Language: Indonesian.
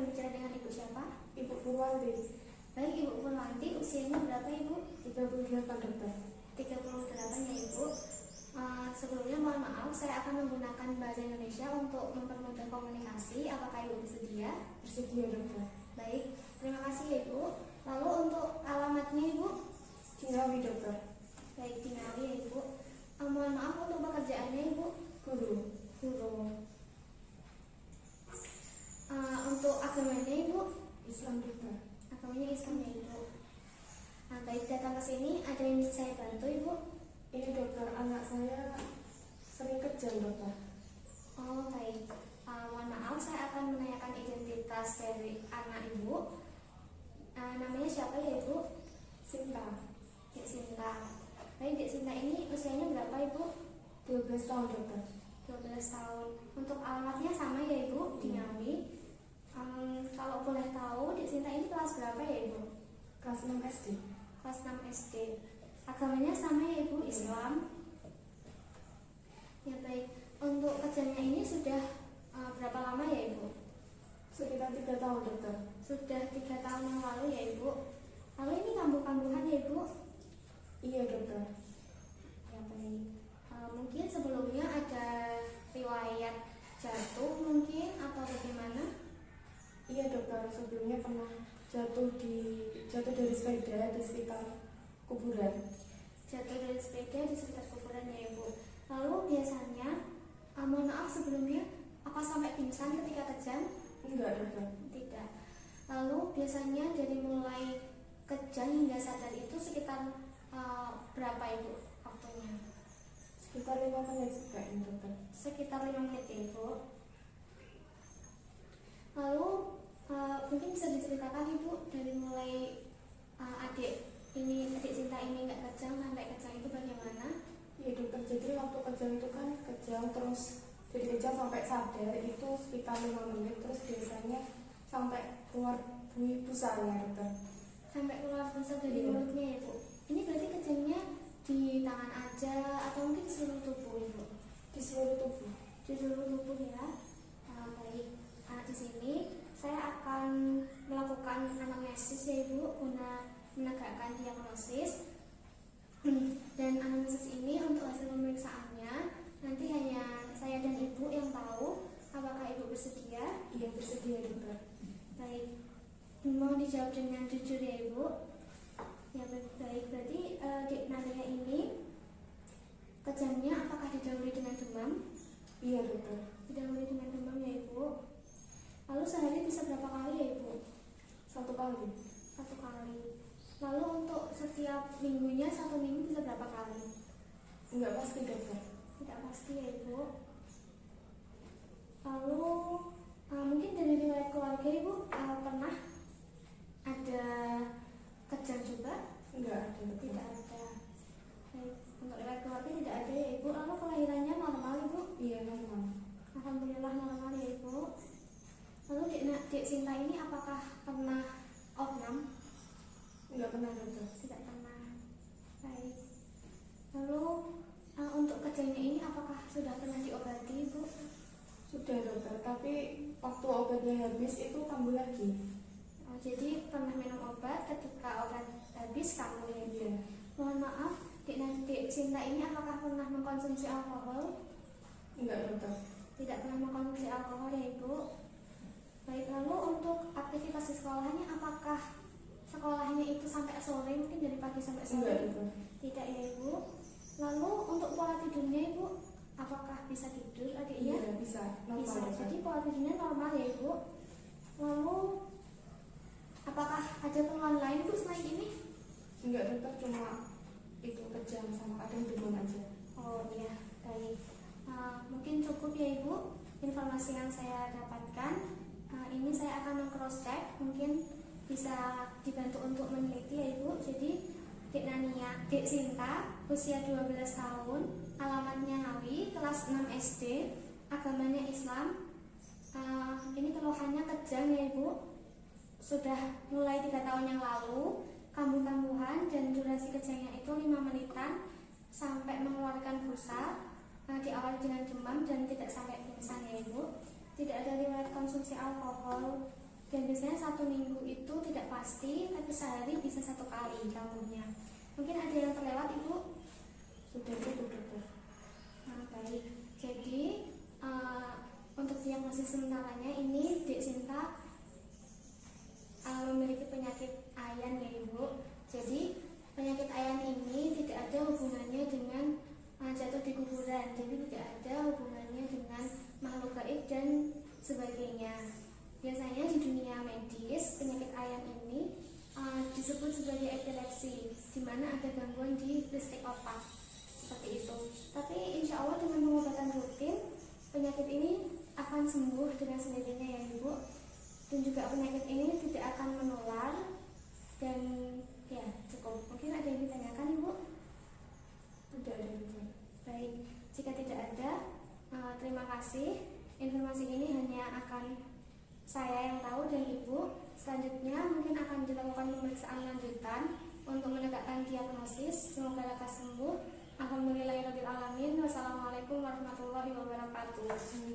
berbicara dengan Ibu siapa? Ibu Purwanti. Baik, Ibu Purwanti, usianya berapa Ibu? 38 dokter. 38 ya Ibu. Sebelumnya mohon maaf, saya akan menggunakan bahasa Indonesia untuk mempermudah komunikasi. Apakah Ibu bersedia? Bersedia dokter. Baik, terima kasih ya Ibu. Lalu untuk alamatnya Ibu? Di Ngawi dokter. Baik, di Ngawi ya Ibu. Mohon maaf untuk pekerjaannya Ibu? Guru. Guru. Untuk agamanya Ibu? Islam dokter. Agamanya Islam ya Ibu. Baik, datang ke sini ada yang bisa saya bantu Ibu? Ini dokter, anak saya sering kejang dokter. Oh baik, mohon maaf saya akan menanyakan identitas dari anak Ibu. Namanya siapa ya Ibu? Sinta. Dek Sinta. Baik, Dek Sinta ini usianya berapa Ibu? 12 tahun dokter. 12 tahun. Untuk alamatnya sama ya Ibu, di Ngawi. Kalau boleh tahu, Dek Sinta ini kelas berapa ya Ibu? Kelas 6 SD. Kelas 6 SD. Agamanya sama ya Ibu, Islam. Ya baik. Untuk kejangnya ini sudah berapa lama ya Ibu? Sekitar 3 tahun dokter. Sudah 3 tahun yang lalu ya Ibu. Lalu ini kambuh-kambuhan ya Ibu? Iya dokter. Ya baik. Mungkin sebelumnya ada riwayat jatuh mungkin atau bagaimana? Iya dokter, sebelumnya pernah jatuh dari sepeda di sekitar kuburan. Jatuh dari sepeda di sekitar kuburan ya Ibu. Lalu biasanya, mohon maaf sebelumnya, apa sampai pingsan ketika kejang? Enggak dokter. Tidak. Lalu biasanya dari mulai kejang hingga sadar itu sekitar berapa Ibu waktunya? Sekitar 5 menit juga ini dokter. Sekitar 5 menit ya Ibu. Lalu mungkin bisa diceritakan Ibu dari mulai adik Sinta ini nggak kejang sampai kejang itu bagaimana? Iya dokter, jadi waktu kejang itu kan kejang terus dari kejang sampai sadar itu sekitar 5 menit, terus biasanya sampai keluar busanya dokter. Sampai keluar busa dari mulutnya ya Bu. Ini berarti kejangnya di tangan aja atau mungkin di seluruh tubuh Ibu? Di seluruh tubuh. Di seluruh tubuh ya. Baik. Di sini saya akan melakukan anamnesis ya Ibu guna menegakkan diagnosis. Dan anamnesis ini untuk hasil pemeriksaannya nanti hanya saya dan Ibu yang tahu. Apakah Ibu bersedia? Iya bersedia dokter. Baik, mau dijawab dengan jujur ya Ibu. Ya baik, berarti Dek Nadia ini kejangnya apakah didahului dengan demam? Iya dokter. Didahului dengan demam ya Ibu. Lalu sehari bisa berapa kali ya Ibu? 1 kali. 1 kali. Lalu untuk setiap minggunya 1 minggu bisa berapa kali? Enggak pasti dokter. Tidak pasti ya Ibu. Lalu mungkin dari riwayat keluarga Ibu pernah ada kejang juga? Enggak ada dokter. Tidak ada. Baik, untuk riwayat keluarga tidak ada ya Ibu. Lalu kelahirannya normal Ibu? Iya normal. Alhamdulillah normal ya Ibu. Lalu Dek Sinta ini apakah pernah opnam? Enggak pernah dokter. Tidak pernah. Baik. Lalu untuk kejangnya ini apakah sudah pernah diobati Ibu? Sudah dokter, tapi waktu obatnya habis itu kambuh lagi. Jadi pernah minum obat, ketika obat habis kambuh ya Ibu. Iya. Mohon maaf, Dek Sinta ini apakah pernah mengkonsumsi alkohol? Enggak dokter. Tidak pernah mengkonsumsi alkohol ya Ibu. Baik, lalu untuk aktivitas di sekolahnya apakah sekolahnya itu sampai sore, mungkin dari pagi sampai sore? Enggak dokter. Tidak ya Ibu. Lalu untuk pola tidurnya Ibu, apakah bisa tidur adiknya? Iya bisa. Normal Bisa. dokter. Jadi pola tidurnya normal ya Ibu. Lalu apakah ada keluhan lain Bu selain ini? Enggak dokter, cuma itu kejang sama kadang demam aja. Oh iya, baik. Mungkin cukup ya Ibu informasi yang saya dapatkan. Ini saya akan meng-cross check, mungkin bisa dibantu untuk meneliti ya Ibu. Jadi Dek Sinta, usia 12 tahun, alamatnya Ngawi, kelas 6 SD, agamanya Islam. Ini keluhannya kejang ya Ibu. Sudah mulai 3 tahun yang lalu, kambuh-kambuhan dan durasi kejangnya itu 5 menitan sampai mengeluarkan busa. Diawali dengan demam dan tidak sampai pingsan ya Ibu. Tidak ada riwayat konsumsi alkohol Dan biasanya 1 minggu itu tidak pasti, tapi sehari bisa 1 kali kambuhnya. Mungkin ada yang terlewat Ibu? Sudah cukup dokter. Nah, baik. Jadi untuk diagnosis sementaranya ini Dek Sinta memiliki penyakit ayan ya Ibu. Jadi penyakit ayan ini tidak ada hubungannya dengan jatuh di kuburan. Jadi tidak ada hubungannya dengan makhluk gaib dan sebagainya. Biasanya di dunia medis penyakit ayan ini disebut sebagai epilepsi, di mana ada gangguan di listrik otak seperti itu. Tapi insya Allah dengan pengobatan rutin penyakit ini akan sembuh dengan sendirinya ya Ibu. Dan juga penyakit ini tidak akan menular. Dan ya cukup. Mungkin ada yang ditanyakan Ibu? Tidak ada dokter. Baik, jika tidak ada, terima kasih. Informasi ini hanya akan saya yang tahu dan Ibu. Selanjutnya mungkin akan dilakukan pemeriksaan lanjutan untuk menegakkan diagnosis. Semoga lekas sembuh. Alhamdulillahirabbil alamin. Wassalamualaikum warahmatullahi wabarakatuh.